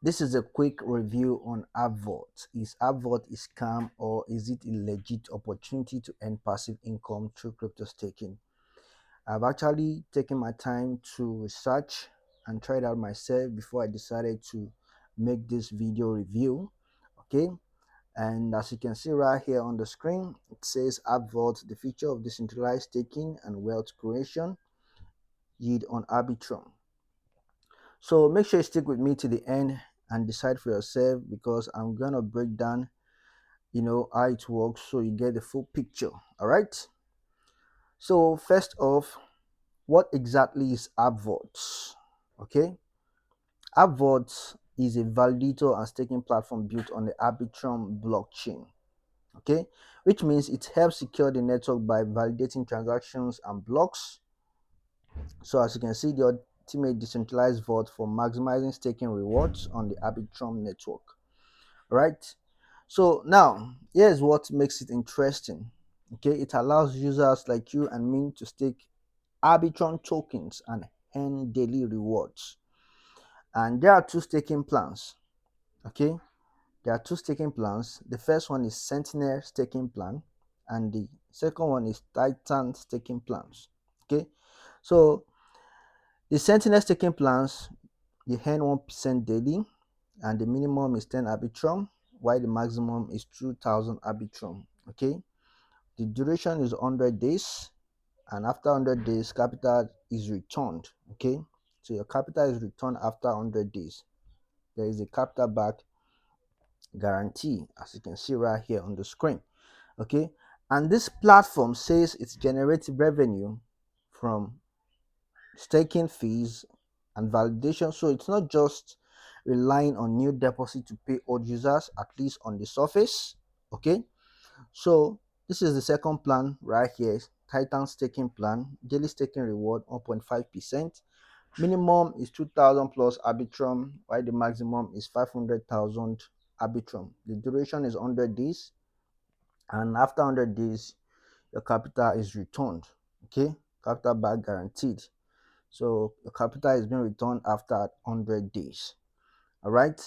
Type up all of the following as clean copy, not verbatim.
This is a quick review on Arbvault. Is Arbvault a scam, or is it a legit opportunity to earn passive income through crypto staking? I've actually taken my time to research and try it out myself before I decided to make this video review. Okay, and as you can see right here on the screen, it says Arbvault, the future of decentralized staking and wealth creation, yield on Arbitrum. So make sure you stick with me to the end and decide for yourself, because I'm gonna break down how it works so you get the full picture. All right. So first off, what exactly is Arbvault? Okay, Arbvault is a validator and staking platform built on the Arbitrum blockchain. Okay, which means it helps secure the network by validating transactions and blocks. So as you can see, the ultimate decentralized vault for maximizing staking rewards on the Arbitrum network. Right. So now here's what makes it interesting. Okay, it allows users like you and me to stake Arbitrum tokens and earn daily rewards. And there are two staking plans. Okay, there are two staking plans. The first one is Sentinel staking plan, and the second one is Titan staking plans. Okay, so the Sentinel staking plans, you earn 1% daily, and the minimum is 10 Arbitrum, while the maximum is 2000 Arbitrum. Okay, the duration is 100 days, and after 100 days, capital is returned. Okay, so your capital is returned after 100 days. There is a capital back guarantee, as you can see right here on the screen. Okay, and this platform says it's generating revenue from staking fees and validation, so it's not just relying on new deposit to pay old users, at least on the surface. Okay, so this is the second plan right here, Titan staking plan. Daily staking reward 1.5%. Minimum is 2000 plus Arbitrum, while the maximum is 500,000 Arbitrum. The duration is 100 days, and after 100 days your capital is returned. Okay, capital back guaranteed. So your capital is being returned after 100 days. All right,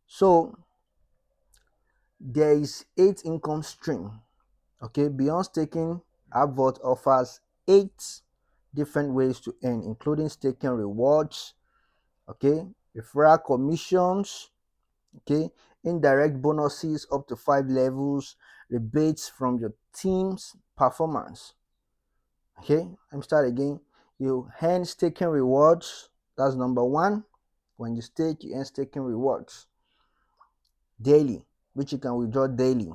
so there is 8 income stream. Okay, beyond staking, Arbvault offers 8 different ways to earn, including staking rewards, okay, referral commissions, okay, indirect bonuses up to 5 levels, rebates from your team's performance. Okay, let me start again. You earn staking rewards. That's number one. When you stake, you earn staking rewards daily, which you can withdraw daily.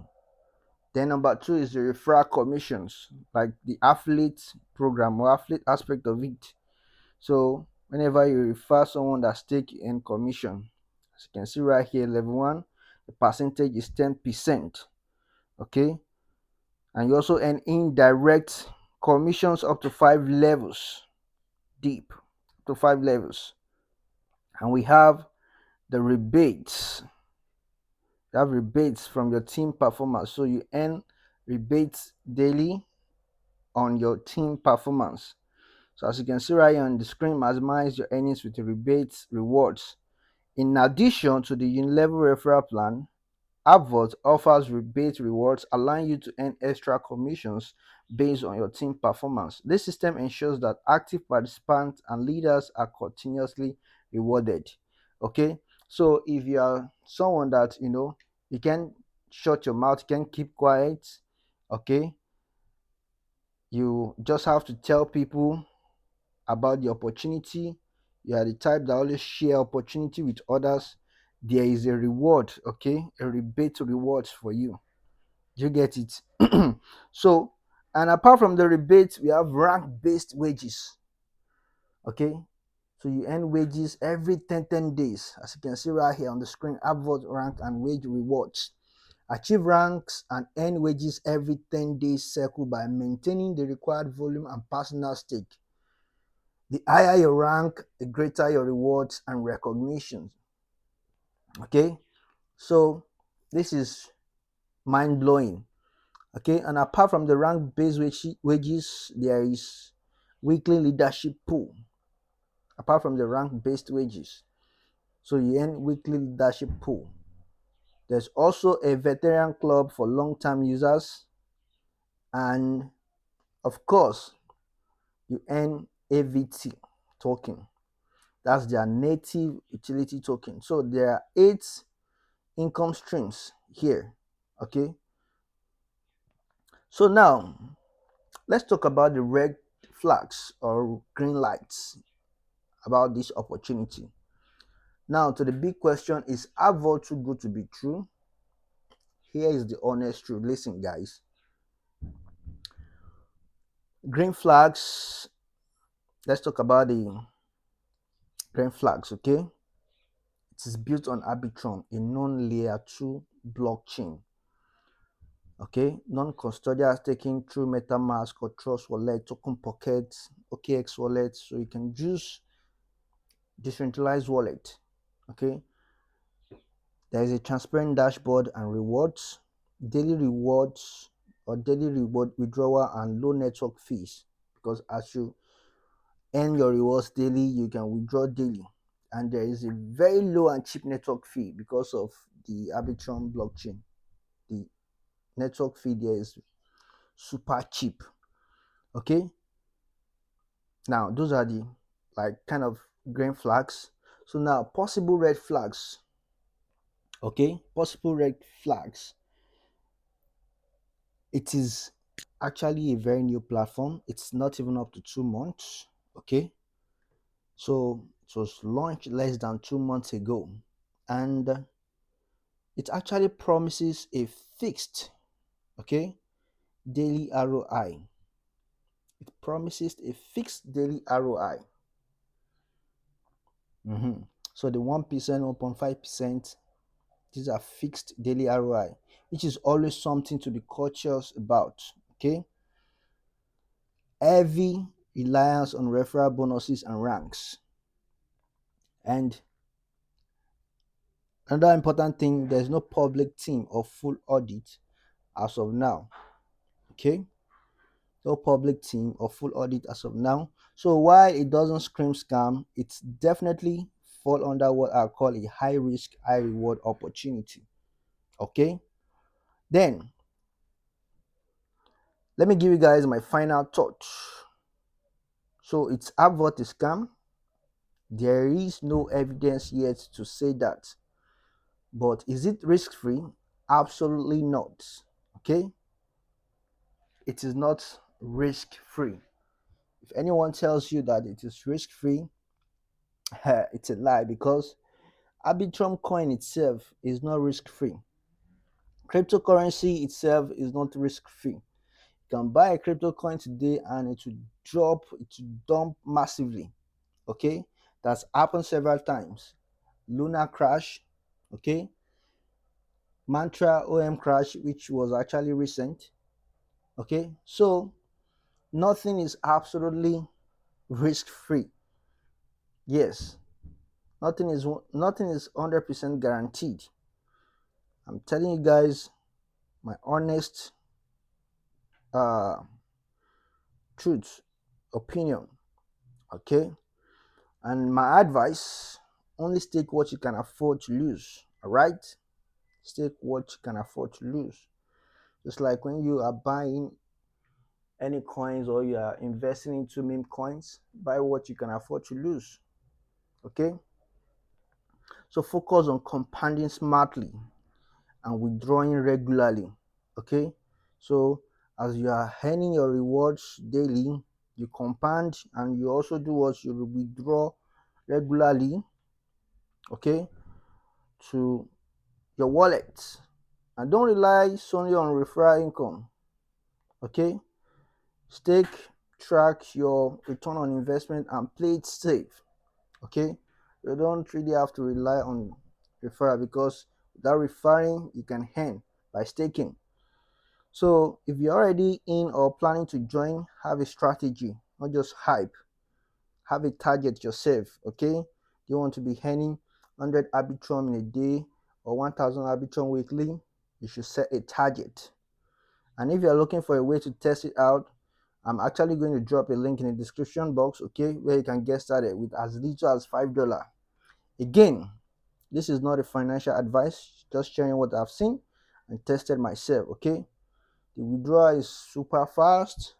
Then number two is the referral commissions, like the affiliate program or affiliate aspect of it. So whenever you refer someone that stake in commission, as you can see right here, level one, the percentage is 10%. Okay, and you also earn indirect commissions up to 5 levels deep, to 5 levels. And we have the rebates. You have rebates from your team performance, so you earn rebates daily on your team performance. So as you can see right here on the screen, maximize your earnings with the rebates rewards. In addition to the unilevel referral plan, Arbvault offers rebate rewards, allowing you to earn extra commissions based on your team performance. This system ensures that active participants and leaders are continuously rewarded. Okay, so if you are someone that you can shut your mouth, you can keep quiet. Okay, you just have to tell people about the opportunity. You are the type that always share opportunity with others. There is a reward, okay, a rebate rewards for you. You get it? So, and apart from the rebates, we have rank based wages. Okay, so you earn wages every 10 days, as you can see right here on the screen. Upward rank and wage rewards. Achieve ranks and earn wages every 10 days cycle by maintaining the required volume and personal stake. The higher your rank, the greater your rewards and recognition. Okay, so this is mind blowing. Okay, and apart from the rank based wages, there is weekly leadership pool. Apart from the rank based wages, So you earn weekly leadership pool. There's also a veteran club for long-term users, and of course, you earn AVT token. That's their native utility token. So there are 8 income streams here. Okay. So now let's talk about the red flags or green lights about this opportunity. Now, to the big question, is Arbvault too good to be true? Here is the honest truth. Listen, guys. Green flags. Let's talk about the green flags, okay? It is built on Arbitrum, a non-layer 2 blockchain. Okay, non-custodial staking through MetaMask or Trust Wallet, TokenPocket, OKX Wallet. So you can use decentralized wallet. Okay, there is a transparent dashboard and rewards, daily rewards or daily reward withdrawal and low network fees, because as you earn your rewards daily, you can withdraw daily, and there is a very low and cheap network fee because of the Arbitrum blockchain. The network fee there is super cheap. Okay, now those are the like kind of green flags. So now possible red flags. Okay, possible red flags. It is actually a very new platform. It's not even up to 2 months. Okay, so it was launched less than 2 months ago, and it actually promises a fixed, okay, daily ROI. It promises a fixed daily ROI. So the 1%, 1.5%, these are fixed daily ROI, which is always something to be cautious about. Okay, heavy reliance on referral bonuses and ranks. And another important thing, there's no public team or full audit as of now. Okay, no public team or full audit as of now. So while it doesn't scream scam, it's definitely fall under what I call a high risk, high reward opportunity. Okay, then let me give you guys my final thoughts. So it's Arbvault a scam? There is no evidence yet to say that. But is it risk free? Absolutely not. Okay, it is not risk free. If anyone tells you that it is risk free, it's a lie, because Arbitrum coin itself is not risk free. Cryptocurrency itself is not risk free. You can buy a crypto coin today and it will drop, it will dump massively. Okay, that's happened several times. Luna crash, okay, Mantra OM crash, which was actually recent. Okay, so nothing is absolutely risk free. Yes, nothing is 100% guaranteed. I'm telling you guys my honest uh truth, opinion. Okay, and my advice: only stake what you can afford to lose. All right, stake what you can afford to lose. Just like when you are buying any coins or you are investing into meme coins, buy what you can afford to lose. Okay, so focus on compounding smartly and withdrawing regularly. Okay, so as you are earning your rewards daily, you compound and you also do what you withdraw regularly, okay, to your wallet, and don't rely solely on referral income. Okay, stake, track your return on investment and play it safe. Okay, you don't really have to rely on referral, because without referring you can earn by staking. So if you're already in or planning to join, have a strategy, not just hype. Have a target yourself. Okay, do you want to be earning 100 Arbitrum in a day or 1000 Arbitrum weekly? You should set a target. And if you're looking for a way to test it out, I'm actually going to drop a link in the description box, okay, where you can get started with as little as $5. Again, This is not a financial advice, just sharing what I've seen and tested myself. Okay, the withdrawal is super fast,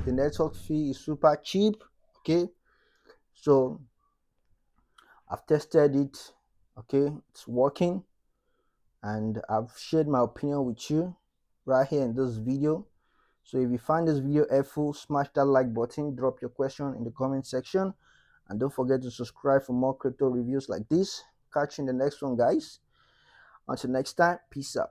the network fee is super cheap. Okay, so I've tested it. Okay, it's working, and I've shared my opinion with you right here in this video. So if you find this video helpful, smash that like button, drop your question in the comment section, and don't forget to subscribe for more crypto reviews like this. Catch you in the next one, guys. Until next time, peace out.